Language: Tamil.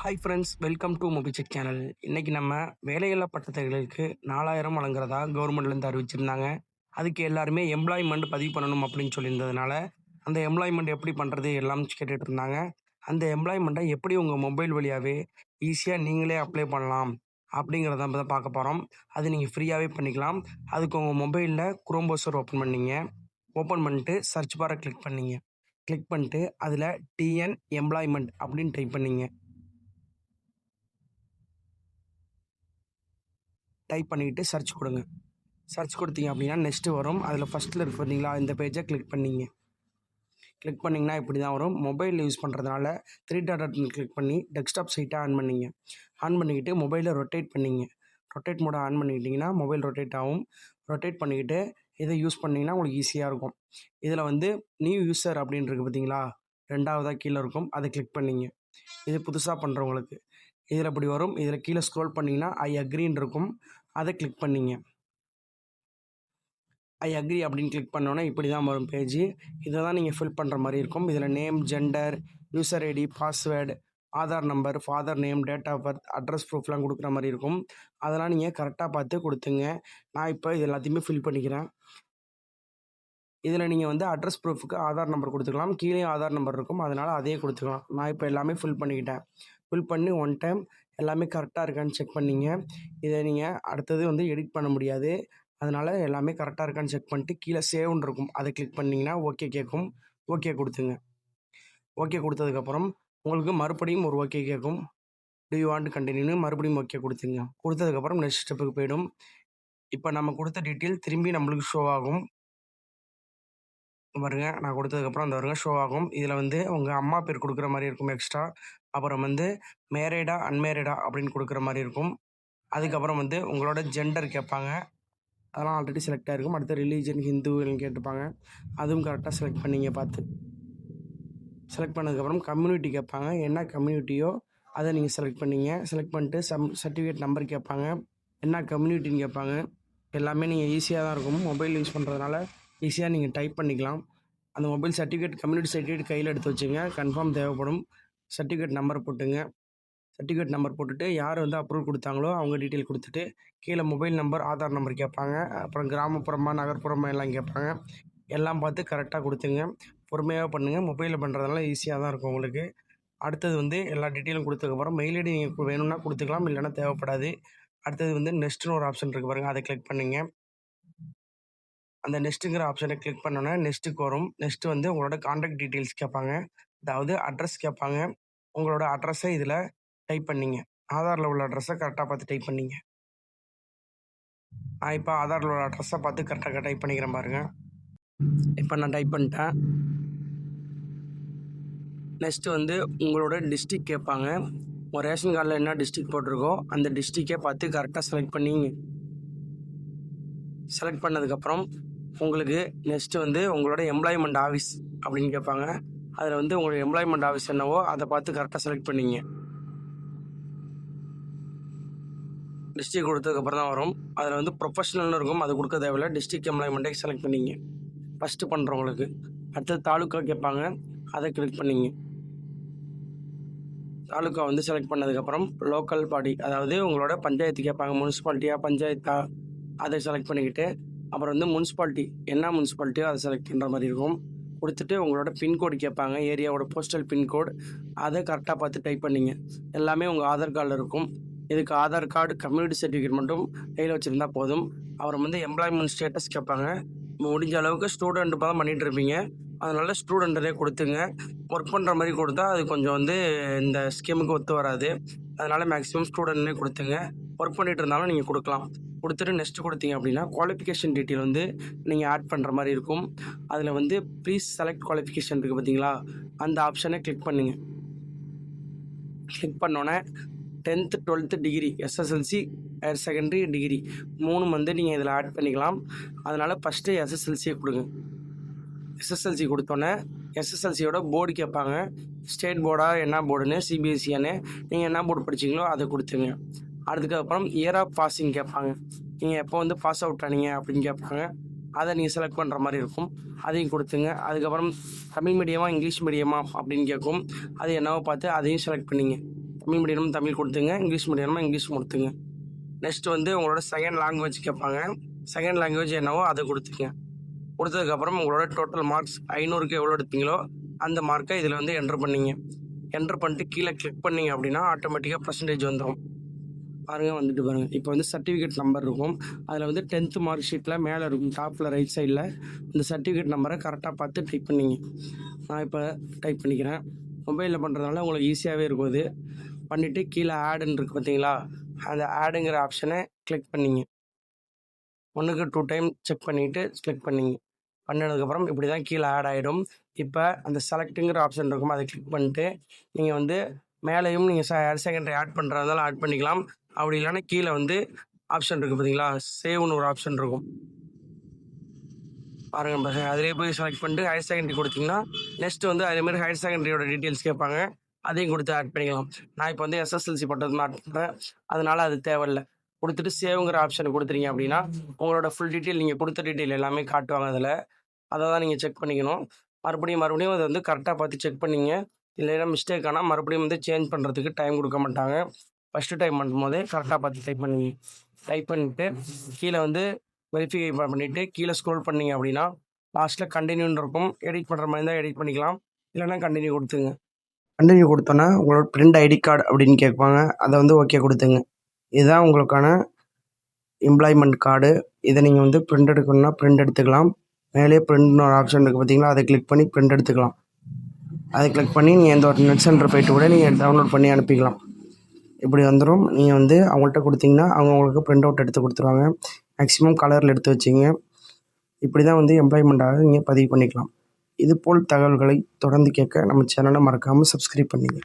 Hi friends, welcome to Mobisec channel. இன்றைக்கி நம்ம வேலையில்லா பட்டதாரிகளுக்கு 4000 வழங்குறதா கவர்மெண்ட்லேருந்து அறிவிச்சிருந்தாங்க. அதுக்கு எல்லாருமே எம்ப்ளாய்மெண்ட் பதிவு பண்ணணும் அப்படின்னு சொல்லியிருந்ததுனால, அந்த எம்ப்ளாய்மெண்ட் எப்படி பண்ணுறது எல்லாம் கேட்டுட்டு இருந்தாங்க. அந்த எம்ப்ளாய்மெண்ட்டை எப்படி உங்கள் மொபைல் வழியாகவே ஈஸியாக நீங்களே அப்ளை பண்ணலாம் அப்படிங்கிறத நம்ம தான் பார்க்க போகிறோம். அது நீங்கள் ஃப்ரீயாகவே பண்ணிக்கலாம். அதுக்கு உங்கள் மொபைலில் குரோம் ப்ரௌசர் ஓப்பன் பண்ணீங்க. ஓப்பன் பண்ணிட்டு சர்ச் பாரை கிளிக் பண்ணீங்க. கிளிக் பண்ணிட்டு அதில் டிஎன் எம்ப்ளாய்மெண்ட் அப்படின்னு டைப் பண்ணீங்க. டைப் பண்ணிவிட்டு சர்ச் கொடுங்க. சர்ச் கொடுத்தீங்க அப்படின்னா நெக்ஸ்ட்டு வரும். அதில் ஃபஸ்ட்டில் இருக்கு பார்த்தீங்களா, இந்த பேஜை கிளிக் பண்ணிங்க. கிளிக் பண்ணிங்கன்னா இப்படி தான் வரும். மொபைல் யூஸ் பண்ணுறதுனால 3 டாட் கிளிக் பண்ணி டெஸ்க்டாப் சைட்டை ஆன் பண்ணிங்க. ஆன் பண்ணிக்கிட்டு மொபைலை ரொட்டேட் பண்ணிங்க. Rotate Modi on பண்ணிக்கிட்டிங்கன்னா mobile rotate ஆகும். ரொட்டேட் பண்ணிக்கிட்டு இதை யூஸ் பண்ணிங்கன்னா உங்களுக்கு ஈஸியாக இருக்கும். இதில் வந்து நியூ யூசர் அப்படின்னு இருக்குது பார்த்தீங்களா, 2வதாக கீழே இருக்கும். அதை கிளிக் பண்ணிங்க. இது புதுசாக பண்ணுறவங்களுக்கு இதில் இப்படி வரும். இதில் கீழே ஸ்க்ரோல் பண்ணிங்கன்னா ஐ அக்ரின்னு இருக்கும். அதை கிளிக் பண்ணிங்க. ஐ அக்ரி அப்படின்னு கிளிக் பண்ணோன்னே இப்படி தான் வரும் பேஜ். இதை தான் நீங்கள் ஃபில் பண்ணுற மாதிரி இருக்கும். இதில் name, gender, user ID, password, Aadhaar number, father name, date of birth, address ப்ரூஃப்லாம் கொடுக்குற மாதிரி இருக்கும். அதெல்லாம் நீங்கள் கரெக்டாக பார்த்து கொடுத்துங்க. நான் இப்போ இது எல்லாத்தையுமே ஃபில் பண்ணிக்கிறேன். இதில் நீங்கள் வந்து அட்ரஸ் ப்ரூஃபுக்கு ஆதார் நம்பர் கொடுத்துக்கலாம். கீழே ஆதார் நம்பர் இருக்கும், அதனால் அதையே கொடுத்துக்கலாம். நான் இப்போ எல்லாமே ஃபில் பண்ணிக்கிட்டேன். ஃபில் பண்ணி ஒன் டைம் எல்லாமே கரெக்டாக இருக்கான்னு செக் பண்ணிங்க. இதை நீங்கள் அடுத்தது வந்து எடிட் பண்ண முடியாது. அதனால் எல்லாமே கரெக்டாக இருக்கான்னு செக் பண்ணிட்டு கீழே சேவ்னு இருக்கும். அதை கிளிக் பண்ணிங்கன்னா ஓகே கேட்கும். ஓகே கொடுத்துங்க. ஓகே கொடுத்ததுக்கப்புறம் உங்களுக்கு மறுபடியும் ஒரு ஓகே கேட்கும். டு யூ வாண்ட் கண்டினியூன்னு மறுபடியும் ஓகே கொடுத்துங்க. கொடுத்ததுக்கப்புறம் நெக்ஸ்ட் ஸ்டெப்புக்கு போயிடும். இப்போ நம்ம கொடுத்த டீட்டெயில் திரும்பி நம்மளுக்கு ஷோ ஆகும். பாருங்க, நான் கொடுத்ததுக்கப்புறம் அந்த வருங்க ஷோ ஆகும். இதில் வந்து உங்கள் அம்மா பேர் கொடுக்குற மாதிரி இருக்கும் எக்ஸ்ட்ரா. அப்புறம் வந்து மேரிடா அன்மேரிடா அப்படின்னு கொடுக்குற மாதிரி இருக்கும். அதுக்கப்புறம் வந்து உங்களோட ஜெண்டர் கேட்பாங்க. அதெல்லாம் ஆல்ரெடி செலக்ட் ஆகிருக்கும். அடுத்த ரிலீஜன் ஹிந்து கேட்டுப்பாங்க. அதுவும் கரெக்டாக செலக்ட் பண்ணிங்க பார்த்து. செலக்ட் பண்ணதுக்கப்புறம் கம்யூனிட்டி கேட்பாங்க. என்ன கம்யூனிட்டியோ அதை நீங்கள் செலக்ட் பண்ணிங்க. செலக்ட் பண்ணிட்டு சர்டிஃபிகேட் நம்பர் கேட்பாங்க. என்ன கம்யூனிட்டின்னு கேட்பாங்க. எல்லாமே நீங்கள் ஈஸியாக தான் இருக்கும். மொபைல் யூஸ் பண்ணுறதுனால ஈஸியாக நீங்கள் டைப் பண்ணிக்கலாம். அந்த மொபைல் சர்டிஃபிகேட், கம்யூனிட்டி சர்டிஃபிகேட் கையில் எடுத்து வச்சுங்க. கன்ஃபார்ம் தேவைப்படும். சர்டிஃபிகேட் நம்பர் போட்டுங்க. சர்டிஃபிகேட் நம்பர் போட்டுட்டு யார் வந்து அப்ரூவல் கொடுத்தாங்களோ அவங்க டீட்டெயில் கொடுத்துட்டு கீழே மொபைல் நம்பர், ஆதார் நம்பர் கேட்பாங்க. அப்புறம் கிராமப்புறமா நகர்ப்புறமா எல்லாம் கேட்பாங்க. எல்லாம் பார்த்து கரெக்டாக கொடுத்துங்க. பொறுமையாக பண்ணுங்கள். மொபைலில் பண்ணுறதுனால ஈஸியாக தான் இருக்கும் உங்களுக்கு. அடுத்தது வந்து எல்லா டீட்டெயிலும் கொடுத்ததுக்கப்புறம் மெயில் ஐடி நீங்கள் வேணும்னா கொடுத்துக்கலாம், இல்லைன்னா தேவைப்படாது. அடுத்தது வந்து நெக்ஸ்ட்னு ஒரு ஆப்ஷன் இருக்குது பாருங்கள், அதை கிளிக் பண்ணுங்க. அந்த நெக்ஸ்ட்டுங்கிற ஆப்ஷனை கிளிக் பண்ணோன்னே நெக்ஸ்ட்டுக்கு வரும். நெக்ஸ்ட்டு வந்து உங்களோட கான்டாக்ட் டீட்டெயில்ஸ் கேட்பாங்க. அதாவது அட்ரஸ் கேட்பாங்க. உங்களோட அட்ரஸை இதில் டைப் பண்ணிங்க. ஆதாரில் உள்ள அட்ரஸை கரெக்டாக பார்த்து டைப் பண்ணிங்க. நான் இப்போ ஆதாரில் உள்ள அட்ரஸை பார்த்து கரெக்டாக டைப் பண்ணிக்கிறேன் பாருங்கள். இப்போ நான் டைப் பண்ணிட்டேன். நெக்ஸ்ட்டு வந்து உங்களோட டிஸ்ட்ரிக் கேட்பாங்க. உங்கள் ரேஷன் கார்டில் என்ன டிஸ்ட்ரிக் போட்டிருக்கோ அந்த டிஸ்ட்ரிக்கே பார்த்து கரெக்டாக செலக்ட் பண்ணிங்க. செலக்ட் பண்ணதுக்கப்புறம் உங்களுக்கு நெக்ஸ்ட்டு வந்து உங்களோட எம்ப்ளாய்மெண்ட் ஆஃபீஸ் அப்படின்னு கேட்பாங்க. அதில் வந்து உங்களோட எம்ப்ளாய்மெண்ட் ஆஃபீஸ் என்னவோ அதை பார்த்து கரெக்டாக செலக்ட் பண்ணிங்க. டிஸ்ட்ரிக் கொடுத்ததுக்கப்புறம் தான் வரும். அதில் வந்து ப்ரொஃபஷனல்னு இருக்கும், அது கொடுக்க தேவையில்லை. டிஸ்ட்ரிக் எம்ப்ளாய்மெண்ட்டை செலக்ட் பண்ணிங்க ஃபஸ்ட்டு பண்ணுறவங்களுக்கு. அடுத்தது தாலுக்கா கேட்பாங்க, அதை கிளிக் பண்ணிங்க. தாலுக்கா வந்து செலக்ட் பண்ணதுக்கப்புறம் லோக்கல் பாடி, அதாவது உங்களோட பஞ்சாயத்து கேட்பாங்க. முனிசிபாலிட்டியா பஞ்சாயத்தா அதை செலக்ட் பண்ணிக்கிட்டு அப்புறம் வந்து முனிசிபாலிட்டி என்ன முனிசிபாலிட்டியோ அதை செலக்ட் பண்ணுற மாதிரி இருக்கும். கொடுத்துட்டு உங்களோட பின்கோடு கேட்பாங்க, ஏரியாவோட போஸ்டல் பின்கோடு. அதை கரெக்டாக பார்த்து டைப் பண்ணிங்க. எல்லாமே உங்கள் ஆதார் கார்டில் இருக்கும். இதுக்கு ஆதார் கார்டு, கம்யூனிட்டி சர்டிஃபிகேட் மட்டும் கையில் வச்சுருந்தா போதும். அப்புறம் வந்து எம்ப்ளாய்மெண்ட் ஸ்டேட்டஸ் கேட்பாங்க. முடிஞ்ச அளவுக்கு ஸ்டூடெண்ட் தான் பண்ணிகிட்டு இருப்பீங்க, அதனால் ஸ்டூடெண்ட்டே கொடுத்துங்க. ஒர்க் பண்ணுற மாதிரி கொடுத்தா அது கொஞ்சம் வந்து இந்த ஸ்கீமுக்கு ஒத்து வராது. அதனால் மேக்ஸிமம் ஸ்டூடெண்ட்னே கொடுத்துங்க. ஒர்க் பண்ணிகிட்டு இருந்தாலும் நீங்கள் கொடுக்கலாம். கொடுத்துட்டு நெக்ஸ்ட்டு கொடுத்தீங்க அப்படின்னா குவாலிஃபிகேஷன் டீட்டெயில் வந்து நீங்கள் ஆட் பண்ணுற மாதிரி இருக்கும். அதில் வந்து ப்ளீஸ் செலக்ட் குவாலிஃபிகேஷன் இருக்குது பார்த்தீங்களா, அந்த ஆப்ஷனை கிளிக் பண்ணுங்க. கிளிக் பண்ணோன்னே 10th 12th degree, SSLC, higher secondary degree 3 வந்து நீங்கள் இதில் ஆட் பண்ணிக்கலாம். அதனால் ஃபஸ்ட்டு எஸ்எஸ்எல்சியை கொடுங்க. எஸ்எஸ்எல்சி கொடுத்தோன்னே எஸ்எஸ்எல்சியோட போர்டு கேட்பாங்க. ஸ்டேட் போர்டா என்ன போர்டுன்னு, சிபிஎஸ்சியான்னு நீங்கள் என்ன போர்டு படிச்சிங்களோ அதை கொடுத்துங்க. அதுக்கப்புறம் இயர் ஆஃப் பாஸிங் கேட்பாங்க. நீங்கள் எப்போ வந்து பாஸ் அவுட் ஆனீங்க அப்படின்னு கேட்பாங்க. அதை நீங்கள் செலக்ட் பண்ணுற மாதிரி இருக்கும். அதையும் கொடுத்துங்க. அதுக்கப்புறம் தமிழ் மீடியமா இங்கிலீஷ் மீடியமா அப்படின்னு கேட்கும். அது என்னவோ பார்த்து அதையும் செலக்ட் பண்ணிங்க. தமிழ் மீடியம் தமிழ் கொடுத்துங்க, இங்கிலீஷ் மீடியமா இங்கிலீஷ் கொடுத்துங்க. நெக்ஸ்ட் வந்து உங்களோட செகண்ட் லாங்குவேஜ் கேட்பாங்க. செகண்ட் லாங்குவேஜ் என்னவோ அதை கொடுத்துங்க. கொடுத்ததுக்கப்புறம் உங்களோட டோட்டல் மார்க்ஸ் 500க்கு எவ்வளோ எடுத்தீங்களோ அந்த மார்க்கை இதில் வந்து என்ட்ரு பண்ணிங்க. என்ட்ரு பண்ணிட்டு கீழே கிளிக் பண்ணிங்க அப்படின்னா ஆட்டோமேட்டிக்காக பர்சன்டேஜ் வந்துடும். பாருங்கள், வந்துட்டு பாருங்கள். இப்போ வந்து சர்டிஃபிகேட் நம்பர் இருக்கும். அதில் வந்து 10th மார்க் ஷீட்டில் மேலே இருக்கும் டாப்பில் ரைட் சைடில் இந்த சர்டிஃபிகேட் நம்பரை கரெக்டாக பார்த்து டைப் பண்ணிங்க. நான் இப்போ டைப் பண்ணிக்கிறேன். மொபைலில் பண்ணுறதுனால உங்களுக்கு ஈஸியாகவே இருக்கும். இது பண்ணிவிட்டு கீழே ஆடுன்னு இருக்குது பார்த்தீங்களா, அந்த ஆடுங்கிற ஆப்ஷனை கிளிக் பண்ணிங்க. 1க்கு 2 டைம் செக் பண்ணிவிட்டு கிளிக் பண்ணிங்க. பண்ணதுக்கப்புறம் இப்படி தான் கீழே ஆட் ஆகிடும். இப்போ அந்த செலக்ட்டுங்கிற ஆப்ஷன் இருக்கும், அதை கிளிக் பண்ணிட்டு நீங்கள் வந்து மேலேயும் நீங்கள் ஹையர் செகண்டரி ஆட் பண்ணுறதாலும் ஆட் பண்ணிக்கலாம். அப்படி இல்லைன்னா கீழே வந்து ஆப்ஷன் இருக்குது பார்த்தீங்களா, சேவ்னு ஒரு ஆப்ஷன் இருக்கும் பாருங்கள் பசங்க. அதிலே போய் செலக்ட் பண்ணிட்டு ஹையர் செகண்டரி கொடுத்தீங்கன்னா நெக்ஸ்ட் வந்து அதேமாதிரி ஹையர் செகண்டரியோட டீட்டெயில்ஸ் கேட்பாங்க, அதையும் கொடுத்து ஆட் பண்ணிக்கலாம். நான் இப்போ வந்து எஸ்எஸ்எல்சி பட்டது ஆட் பண்ணுறேன், அதனால் அது தேவையில்லை. கொடுத்துட்டு சேவுங்கிற ஆப்ஷனை கொடுத்துறீங்க அப்படின்னா உங்களோட ஃபுல் டீட்டெயில் நீங்கள் கொடுத்த டீட்டெயில் எல்லாமே காட்டுவாங்க அதில். அதை தான் நீங்கள் செக் பண்ணிக்கணும். மறுபடியும் அதை வந்து கரெக்டாக பார்த்து செக் பண்ணிங்க. இல்லைன்னா மிஸ்டேக் ஆனால் மறுபடியும் வந்து சேஞ்ச் பண்ணுறதுக்கு டைம் கொடுக்க மாட்டாங்க. ஃபஸ்ட்டு டைம் பண்ணும்போதே கரெக்டாக பார்த்து டைப் பண்ணிங்க. டைப் பண்ணிவிட்டு கீழே வந்து வெரிஃபை பண்ணிவிட்டு கீழே ஸ்க்ரோல் பண்ணிங்க அப்படின்னா லாஸ்ட்டில் கண்டினியூன்னு இருக்கும். எடிட் பண்ணுற மாதிரி இருந்தால் எடிட் பண்ணிக்கலாம், இல்லைன்னா கண்டினியூ கொடுத்துங்க. கண்டினியூ கொடுத்தோன்னா உங்களோட பிரிண்ட் ஐடி கார்டு அப்படின்னு கேட்பாங்க, அதை வந்து ஓகே கொடுத்துங்க. இதுதான் உங்களுக்கான எம்ப்ளாய்மெண்ட் கார்டு. இதை நீங்கள் வந்து பிரிண்ட் எடுக்கணுன்னா பிரிண்ட் எடுத்துக்கலாம். மேலே பிரிண்ட்னு ஒரு ஆப்ஷன் இருக்குது பார்த்தீங்களா, அதை கிளிக் பண்ணி பிரிண்ட் எடுத்துக்கலாம். அதை கிளிக் பண்ணி நீங்கள் எந்த ஒரு நெட் சென்டர் போய்ட்டு கூட நீங்கள் டவுன்லோட் பண்ணி அனுப்பிக்கலாம். இப்படி வந்துடும். நீங்கள் வந்து அவங்கள்ட்ட கொடுத்தீங்கன்னா அவங்க உங்களுக்கு பிரிண்ட் அவுட் எடுத்து கொடுத்துருவாங்க. மேக்ஸிமம் கலரில் எடுத்து வச்சிங்க. இப்படி தான் வந்து எம்ப்ளாய்மெண்ட்டாக நீங்கள் பதிவு பண்ணிக்கலாம். இதுபோல் தகவல்களை தொடர்ந்து கேட்க நம்ம சேனலை மறக்காமல் சப்ஸ்கிரைப் பண்ணிங்க.